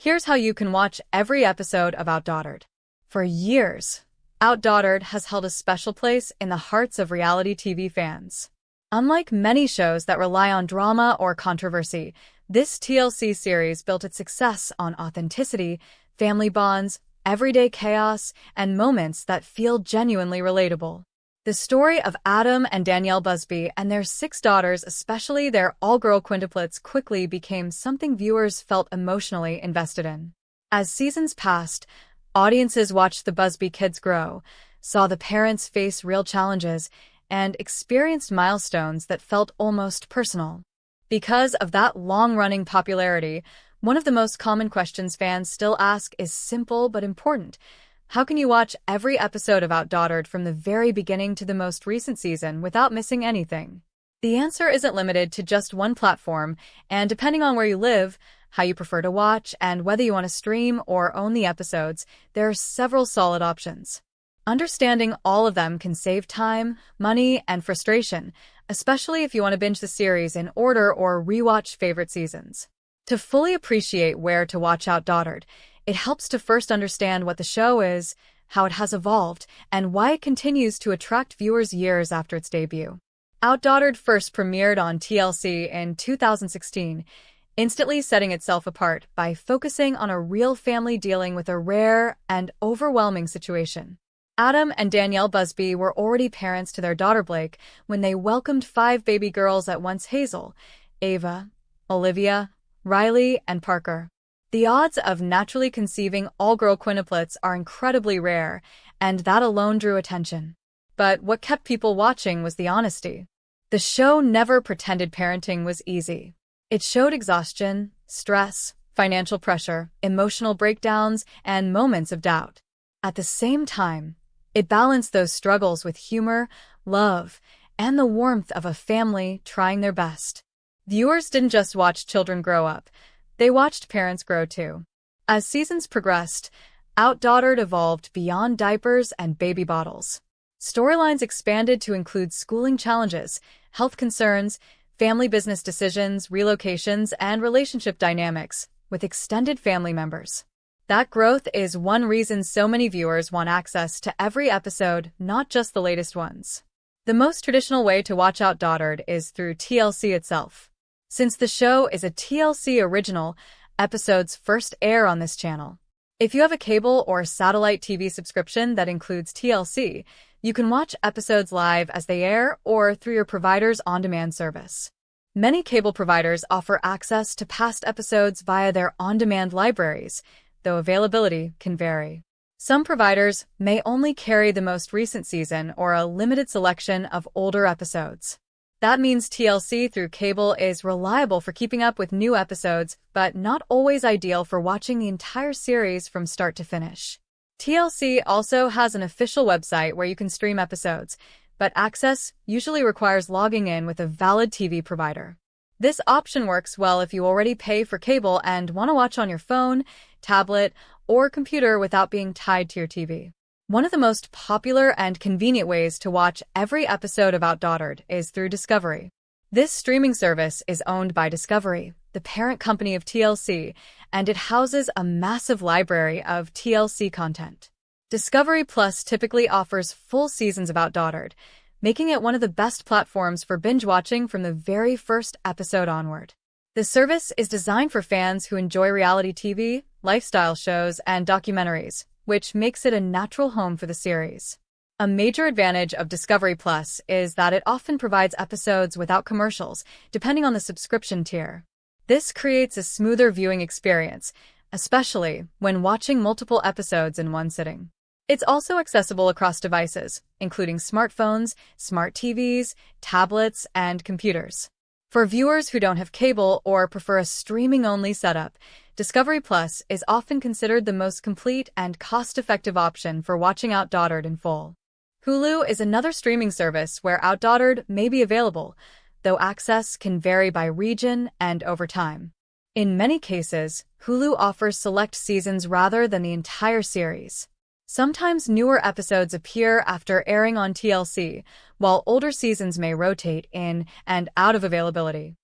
Here's how you can watch every episode of OutDaughtered. For years, OutDaughtered has held a special place in the hearts of reality TV fans. Unlike many shows that rely on drama or controversy, this TLC series built its success on authenticity, family bonds, everyday chaos, and moments that feel genuinely relatable. The story of Adam and Danielle Busby and their 6 daughters, especially their all-girl quintuplets, quickly became something viewers felt emotionally invested in. As seasons passed, audiences watched the Busby kids grow, saw the parents face real challenges, and experienced milestones that felt almost personal. Because of that long-running popularity, one of the most common questions fans still ask is simple but important. How can you watch every episode of OutDaughtered from the very beginning to the most recent season without missing anything? The answer isn't limited to just one platform, and depending on where you live, how you prefer to watch, and whether you want to stream or own the episodes, there are several solid options. Understanding all of them can save time, money, and frustration, especially if you want to binge the series in order or rewatch favorite seasons. To fully appreciate where to watch OutDaughtered, it helps to first understand what the show is, how it has evolved, and why it continues to attract viewers years after its debut. OutDaughtered first premiered on TLC in 2016, instantly setting itself apart by focusing on a real family dealing with a rare and overwhelming situation. Adam and Danielle Busby were already parents to their daughter Blake when they welcomed 5 baby girls at once: Hazel, Ava, Olivia, Riley, and Parker. The odds of naturally conceiving all-girl quintuplets are incredibly rare, and that alone drew attention. But what kept people watching was the honesty. The show never pretended parenting was easy. It showed exhaustion, stress, financial pressure, emotional breakdowns, and moments of doubt. At the same time, it balanced those struggles with humor, love, and the warmth of a family trying their best. Viewers didn't just watch children grow up, they watched parents grow too. As seasons progressed, OutDaughtered evolved beyond diapers and baby bottles. Storylines expanded to include schooling challenges, health concerns, family business decisions, relocations, and relationship dynamics with extended family members. That growth is one reason so many viewers want access to every episode, not just the latest ones. The most traditional way to watch OutDaughtered is through TLC itself. Since the show is a TLC original, episodes first air on this channel. If you have a cable or satellite TV subscription that includes TLC, you can watch episodes live as they air or through your provider's on-demand service. Many cable providers offer access to past episodes via their on-demand libraries, though availability can vary. Some providers may only carry the most recent season or a limited selection of older episodes. That means TLC through cable is reliable for keeping up with new episodes, but not always ideal for watching the entire series from start to finish. TLC also has an official website where you can stream episodes, but access usually requires logging in with a valid TV provider. This option works well if you already pay for cable and want to watch on your phone, tablet, or computer without being tied to your TV. One of the most popular and convenient ways to watch every episode of OutDaughtered is through Discovery. This streaming service is owned by Discovery, the parent company of TLC, and it houses a massive library of TLC content. Discovery Plus typically offers full seasons of OutDaughtered, making it one of the best platforms for binge watching from the very first episode onward. The service is designed for fans who enjoy reality TV, lifestyle shows, and documentaries, which makes it a natural home for the series. A major advantage of Discovery Plus is that it often provides episodes without commercials, depending on the subscription tier. This creates a smoother viewing experience, especially when watching multiple episodes in one sitting. It's also accessible across devices, including smartphones, smart TVs, tablets, and computers. For viewers who don't have cable or prefer a streaming-only setup, Discovery Plus is often considered the most complete and cost-effective option for watching OutDaughtered in full. Hulu is another streaming service where OutDaughtered may be available, though access can vary by region and over time. In many cases, Hulu offers select seasons rather than the entire series. Sometimes newer episodes appear after airing on TLC, while older seasons may rotate in and out of availability.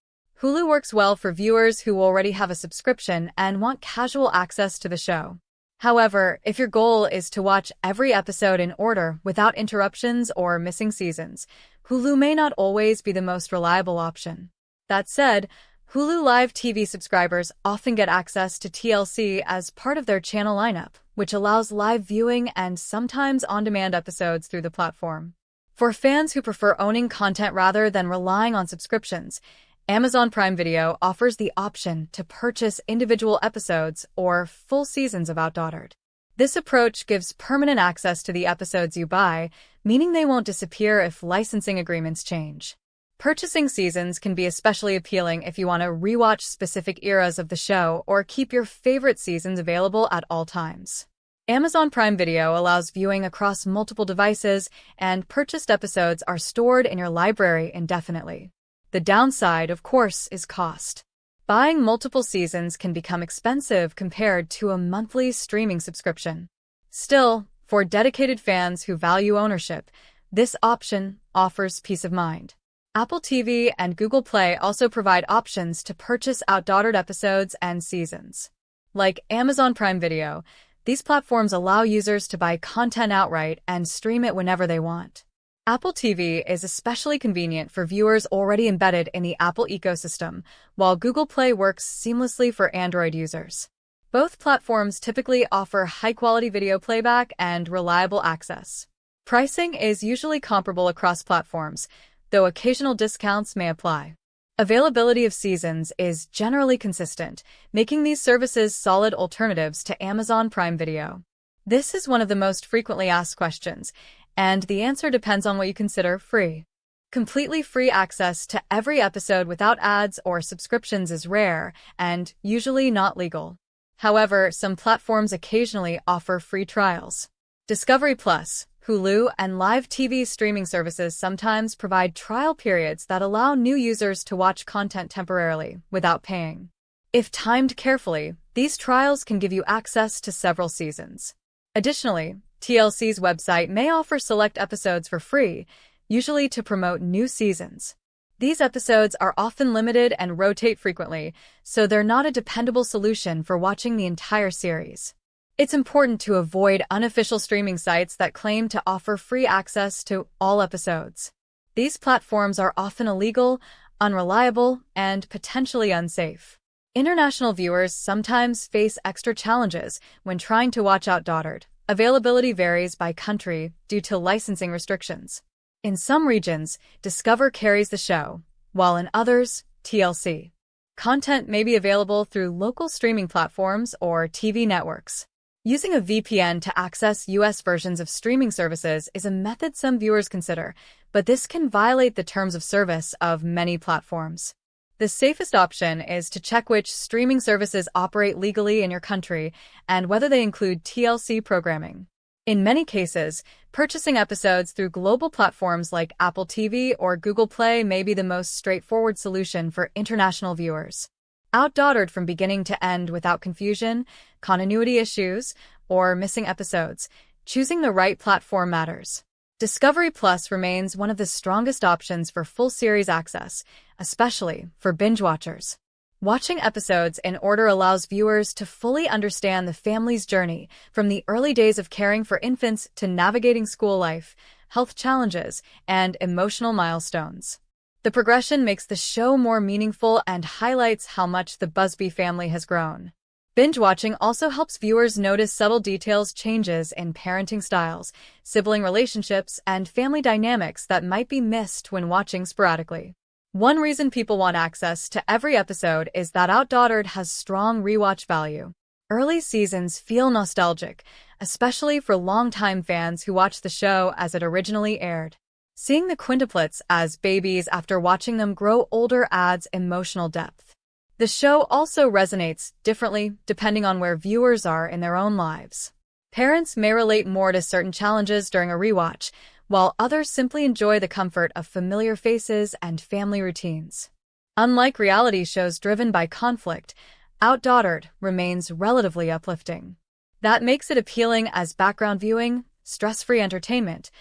Hulu works well for viewers who already have a subscription and want casual access to the show. However, if your goal is to watch every episode in order without interruptions or missing seasons, Hulu may not always be the most reliable option. That said, Hulu Live TV subscribers often get access to TLC as part of their channel lineup, which allows live viewing and sometimes on-demand episodes through the platform. For fans who prefer owning content rather than relying on subscriptions, Amazon Prime Video offers the option to purchase individual episodes or full seasons of OutDaughtered. This approach gives permanent access to the episodes you buy, meaning they won't disappear if licensing agreements change. Purchasing seasons can be especially appealing if you want to rewatch specific eras of the show or keep your favorite seasons available at all times. Amazon Prime Video allows viewing across multiple devices, and purchased episodes are stored in your library indefinitely. The downside, of course, is cost. Buying multiple seasons can become expensive compared to a monthly streaming subscription. Still, for dedicated fans who value ownership, this option offers peace of mind. Apple TV and Google Play also provide options to purchase OutDaughtered episodes and seasons. Like Amazon Prime Video, these platforms allow users to buy content outright and stream it whenever they want. Apple TV is especially convenient for viewers already embedded in the Apple ecosystem, while Google Play works seamlessly for Android users. Both platforms typically offer high-quality video playback and reliable access. Pricing is usually comparable across platforms, though occasional discounts may apply. Availability of seasons is generally consistent, making these services solid alternatives to Amazon Prime Video. This is one of the most frequently asked questions, and the answer depends on what you consider free. Completely free access to every episode without ads or subscriptions is rare and usually not legal. However, some platforms occasionally offer free trials. Discovery Plus, Hulu, and live TV streaming services sometimes provide trial periods that allow new users to watch content temporarily without paying. If timed carefully, these trials can give you access to several seasons. Additionally, TLC's website may offer select episodes for free, usually to promote new seasons. These episodes are often limited and rotate frequently, so they're not a dependable solution for watching the entire series. It's important to avoid unofficial streaming sites that claim to offer free access to all episodes. These platforms are often illegal, unreliable, and potentially unsafe. International viewers sometimes face extra challenges when trying to watch OutDaughtered. Availability varies by country due to licensing restrictions. In some regions, Discover carries the show, while in others, TLC. Content may be available through local streaming platforms or TV networks. Using a VPN to access US versions of streaming services is a method some viewers consider, but this can violate the terms of service of many platforms. The safest option is to check which streaming services operate legally in your country and whether they include TLC programming. In many cases, purchasing episodes through global platforms like Apple TV or Google Play may be the most straightforward solution for international viewers. OutDaughtered from beginning to end without confusion, continuity issues, or missing episodes, choosing the right platform matters. Discovery Plus remains one of the strongest options for full series access, especially for binge watchers. Watching episodes in order allows viewers to fully understand the family's journey, from the early days of caring for infants to navigating school life, health challenges, and emotional milestones. The progression makes the show more meaningful and highlights how much the Busby family has grown. Binge watching also helps viewers notice subtle details, changes in parenting styles, sibling relationships, and family dynamics that might be missed when watching sporadically. One reason people want access to every episode is that OutDaughtered has strong rewatch value. Early seasons feel nostalgic, especially for longtime fans who watched the show as it originally aired. Seeing the Quintuplets as babies after watching them grow older adds emotional depth. The show also resonates differently depending on where viewers are in their own lives. Parents may relate more to certain challenges during a rewatch, while others simply enjoy the comfort of familiar faces and family routines. Unlike reality shows driven by conflict, OutDaughtered remains relatively uplifting. That makes it appealing as background viewing, stress-free entertainment,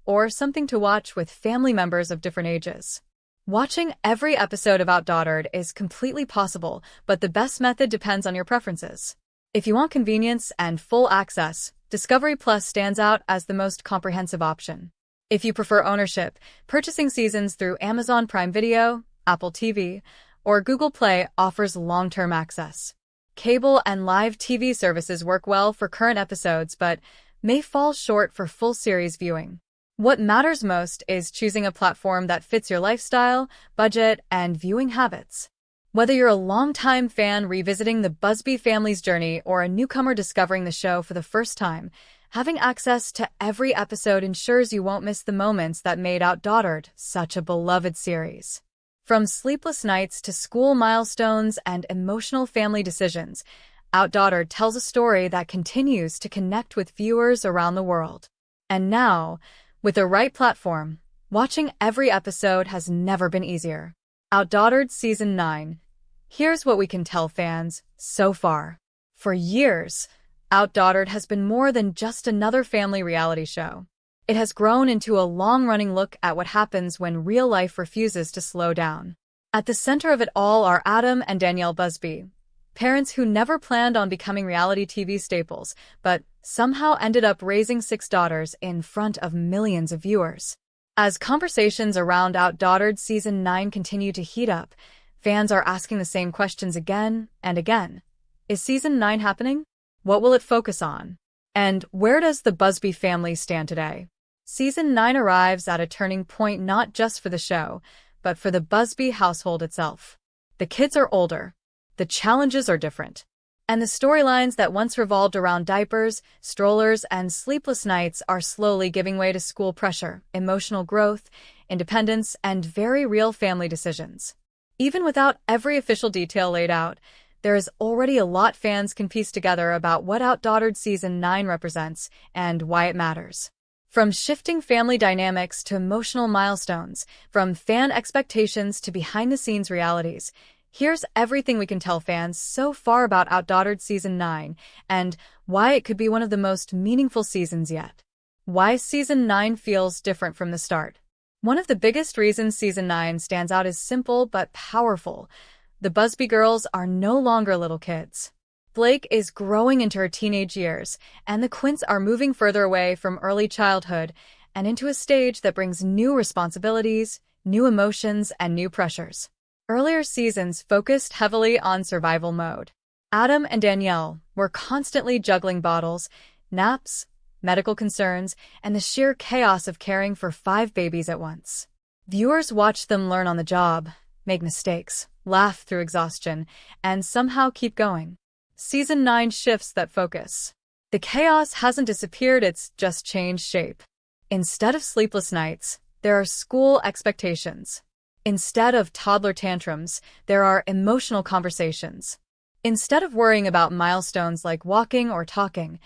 or something to watch with family members of different ages. Watching every episode of OutDaughtered is completely possible, but the best method depends on your preferences. If you want convenience and full access, Discovery Plus stands out as the most comprehensive option. If you prefer ownership, purchasing seasons through Amazon Prime Video, Apple TV, or Google Play offers long-term access. Cable and live TV services work well for current episodes, but may fall short for full series viewing. What matters most is choosing a platform that fits your lifestyle, budget, and viewing habits. Whether you're a longtime fan revisiting the Busby family's journey or a newcomer discovering the show for the first time, having access to every episode ensures you won't miss the moments that made OutDaughtered such a beloved series. From sleepless nights to school milestones and emotional family decisions, OutDaughtered tells a story that continues to connect with viewers around the world. And now, with the right platform, watching every episode has never been easier. OutDaughtered Season 9. Here's what we can tell fans so far. For years, OutDaughtered has been more than just another family reality show. It has grown into a long-running look at what happens when real life refuses to slow down. At the center of it all are Adam and Danielle Busby, parents who never planned on becoming reality TV staples, but somehow ended up raising 6 daughters in front of millions of viewers. As conversations around OutDaughtered Season 9 continue to heat up, fans are asking the same questions again and again. Is Season 9 happening? What will it focus on? And where does the Busby family stand today? Season 9 arrives at a turning point not just for the show, but for the Busby household itself. The kids are older, the challenges are different, and the storylines that once revolved around diapers, strollers, and sleepless nights are slowly giving way to school pressure, emotional growth, independence, and very real family decisions. Even without every official detail laid out, there is already a lot fans can piece together about what OutDaughtered Season 9 represents and why it matters. From shifting family dynamics to emotional milestones, from fan expectations to behind-the-scenes realities, here's everything we can tell fans so far about OutDaughtered Season 9 and why it could be one of the most meaningful seasons yet. Why Season 9 feels different from the start. One of the biggest reasons Season 9 stands out is simple but powerful. The Busby girls are no longer little kids. Blake is growing into her teenage years, and the Quints are moving further away from early childhood and into a stage that brings new responsibilities, new emotions, and new pressures. Earlier seasons focused heavily on survival mode. Adam and Danielle were constantly juggling bottles, naps, medical concerns, and the sheer chaos of caring for 5 babies at once. Viewers watched them learn on the job, make mistakes, laugh through exhaustion, and somehow keep going. Season 9 shifts that focus. The chaos hasn't disappeared, it's just changed shape. Instead of sleepless nights, there are school expectations. Instead of toddler tantrums, there are emotional conversations. Instead of worrying about milestones like walking or talking,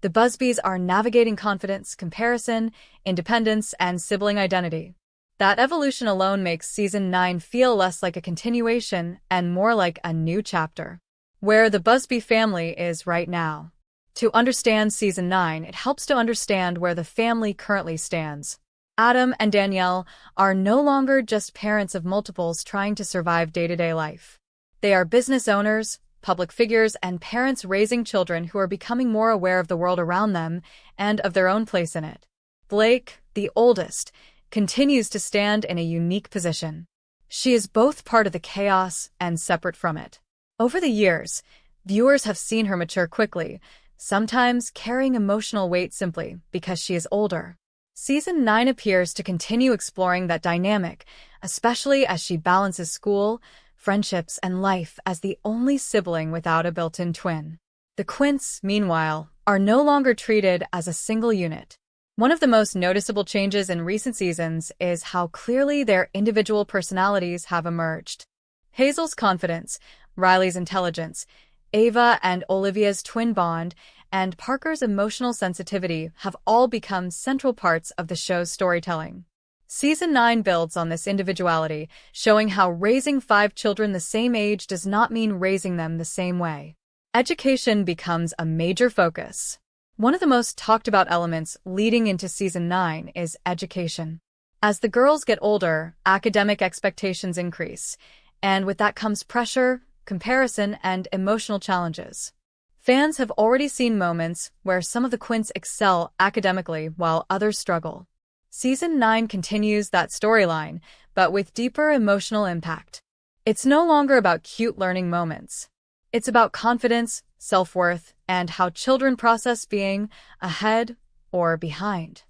the Busbys are navigating confidence, comparison, independence, and sibling identity. That evolution alone makes Season 9 feel less like a continuation and more like a new chapter. Where the Busby family is right now. To understand Season 9, it helps to understand where the family currently stands. Adam and Danielle are no longer just parents of multiples trying to survive day-to-day life. They are business owners, public figures, and parents raising children who are becoming more aware of the world around them and of their own place in it. Blake, the oldest, continues to stand in a unique position. She is both part of the chaos and separate from it. Over the years, viewers have seen her mature quickly, sometimes carrying emotional weight simply because she is older. Season 9 appears to continue exploring that dynamic, especially as she balances school, friendships, and life as the only sibling without a built-in twin. The Quints, meanwhile, are no longer treated as a single unit. One of the most noticeable changes in recent seasons is how clearly their individual personalities have emerged. Hazel's confidence, Riley's intelligence, Ava and Olivia's twin bond, and Parker's emotional sensitivity have all become central parts of the show's storytelling. Season 9 builds on this individuality, showing how raising 5 children the same age does not mean raising them the same way. Education becomes a major focus. One of the most talked about elements leading into Season 9 is education. As the girls get older, academic expectations increase, and with that comes pressure, comparison, and emotional challenges. Fans have already seen moments where some of the Quints excel academically while others struggle. Season 9 continues that storyline, but with deeper emotional impact. It's no longer about cute learning moments. It's about confidence, self-worth, and how children process being ahead or behind.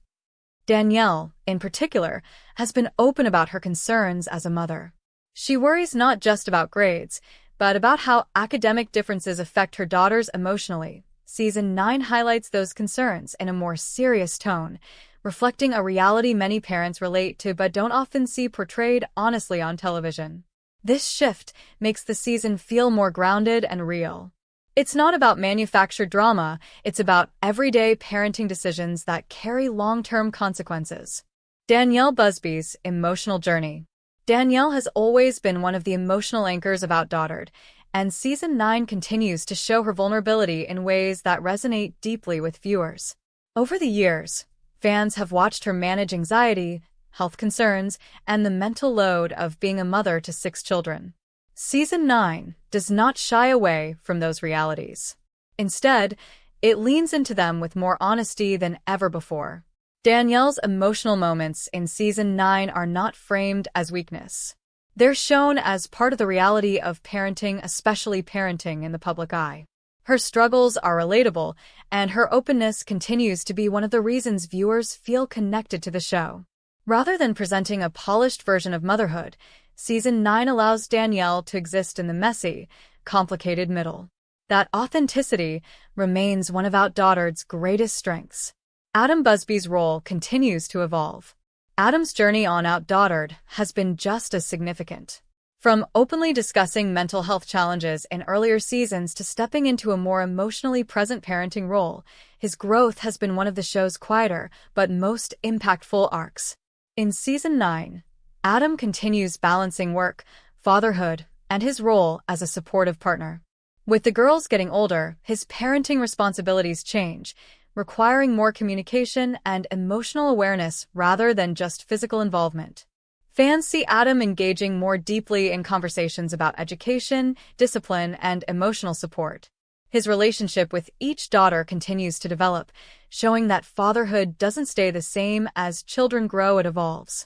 Danielle, in particular, has been open about her concerns as a mother. She worries not just about grades, but about how academic differences affect her daughters emotionally. Season 9 highlights those concerns in a more serious tone, reflecting a reality many parents relate to but don't often see portrayed honestly on television. This shift makes the season feel more grounded and real. It's not about manufactured drama, it's about everyday parenting decisions that carry long-term consequences. Danielle Busby's emotional journey. Danielle has always been one of the emotional anchors of OutDaughtered, and Season 9 continues to show her vulnerability in ways that resonate deeply with viewers. Over the years, fans have watched her manage anxiety, health concerns, and the mental load of being a mother to 6 children. Season 9 does not shy away from those realities. Instead, it leans into them with more honesty than ever before. Danielle's emotional moments in Season 9 are not framed as weakness. They're shown as part of the reality of parenting, especially parenting in the public eye. Her struggles are relatable, and her openness continues to be one of the reasons viewers feel connected to the show. Rather than presenting a polished version of motherhood, Season 9 allows Danielle to exist in the messy, complicated middle. That authenticity remains one of OutDaughtered's greatest strengths. Adam Busby's role continues to evolve. Adam's journey on OutDaughtered has been just as significant. From openly discussing mental health challenges in earlier seasons to stepping into a more emotionally present parenting role, his growth has been one of the show's quieter but most impactful arcs. In Season 9, Adam continues balancing work, fatherhood, and his role as a supportive partner. With the girls getting older, his parenting responsibilities change, requiring more communication and emotional awareness rather than just physical involvement. Fans see Adam engaging more deeply in conversations about education, discipline, and emotional support. His relationship with each daughter continues to develop, showing that fatherhood doesn't stay the same as children grow, it evolves.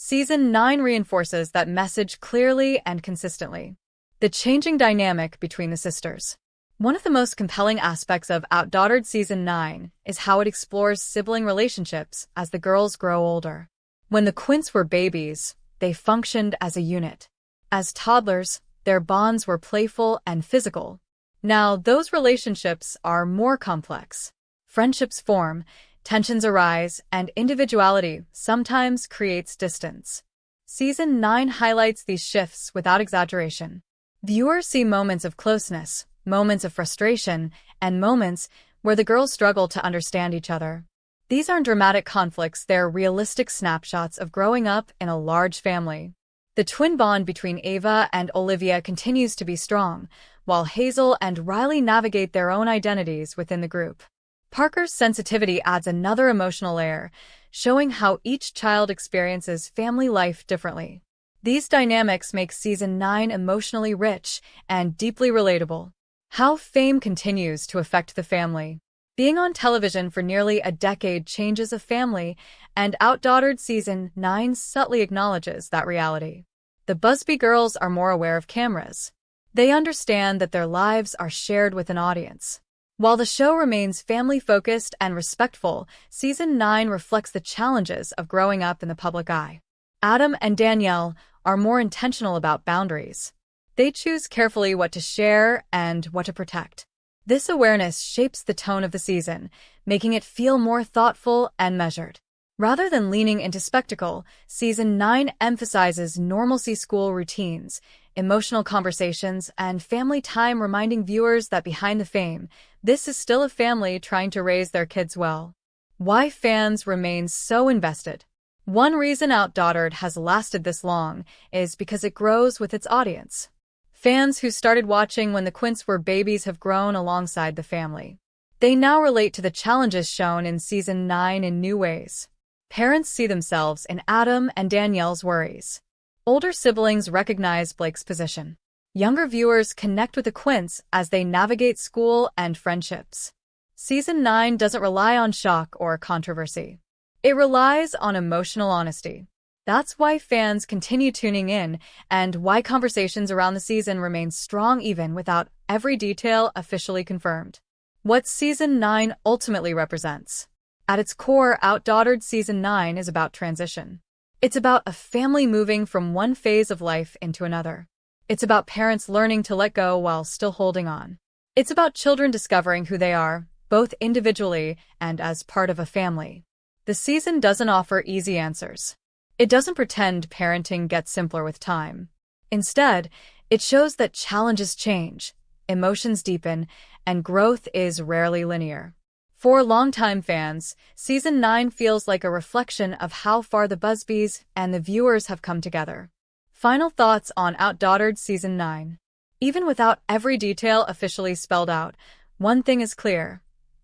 Season 9 reinforces that message clearly and consistently. The changing dynamic between the sisters. One of the most compelling aspects of OutDaughtered Season 9 is how it explores sibling relationships as the girls grow older. When the Quints were babies, they functioned as a unit. As toddlers, their bonds were playful and physical. Now, those relationships are more complex. Friendships form, tensions arise, and individuality sometimes creates distance. Season 9 highlights these shifts without exaggeration. Viewers see moments of closeness, moments of frustration, and moments where the girls struggle to understand each other. These aren't dramatic conflicts, they're realistic snapshots of growing up in a large family. The twin bond between Ava and Olivia continues to be strong, while Hazel and Riley navigate their own identities within the group. Parker's sensitivity adds another emotional layer, showing how each child experiences family life differently. These dynamics make Season 9 emotionally rich and deeply relatable. How fame continues to affect the family. Being on television for nearly a decade changes a family, and OutDaughtered Season 9 subtly acknowledges that reality. The Busby girls are more aware of cameras. They understand that their lives are shared with an audience. While the show remains family-focused and respectful, Season 9 reflects the challenges of growing up in the public eye. Adam and Danielle are more intentional about boundaries. They choose carefully what to share and what to protect. This awareness shapes the tone of the season, making it feel more thoughtful and measured. Rather than leaning into spectacle, Season 9 emphasizes normalcy, school routines, emotional conversations, and family time, reminding viewers that behind the fame, this is still a family trying to raise their kids well. Why fans remain so invested? One reason OutDaughtered has lasted this long is because it grows with its audience. Fans who started watching when the Quints were babies have grown alongside the family. They now relate to the challenges shown in Season 9 in new ways. Parents see themselves in Adam and Danielle's worries. Older siblings recognize Blake's position. Younger viewers connect with the Quints as they navigate school and friendships. Season 9 doesn't rely on shock or controversy. It relies on emotional honesty. That's why fans continue tuning in and why conversations around the season remain strong even without every detail officially confirmed. What Season 9 ultimately represents. At its core, OutDaughtered Season 9 is about transition. It's about a family moving from one phase of life into another. It's about parents learning to let go while still holding on. It's about children discovering who they are, both individually and as part of a family. The season doesn't offer easy answers. It doesn't pretend parenting gets simpler with time. Instead, it shows that challenges change, emotions deepen, and growth is rarely linear. For longtime fans, Season 9 feels like a reflection of how far the Busbys and the viewers have come together. Final thoughts on OutDaughtered Season 9. Even without every detail officially spelled out, one thing is clear.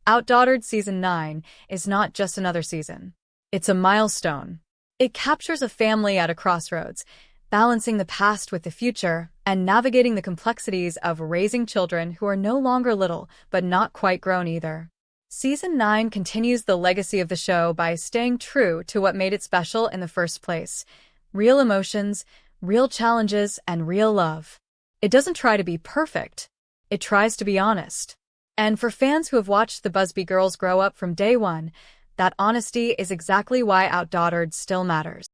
OutDaughtered Season 9 is not just another season. It's a milestone. It captures a family at a crossroads, balancing the past with the future and navigating the complexities of raising children who are no longer little but not quite grown either. Season 9 continues the legacy of the show by staying true to what made it special in the first place: real emotions, real challenges, and real love. It doesn't try to be perfect. It tries to be honest. And for fans who have watched the Busby girls grow up from day one, that honesty is exactly why OutDaughtered still matters.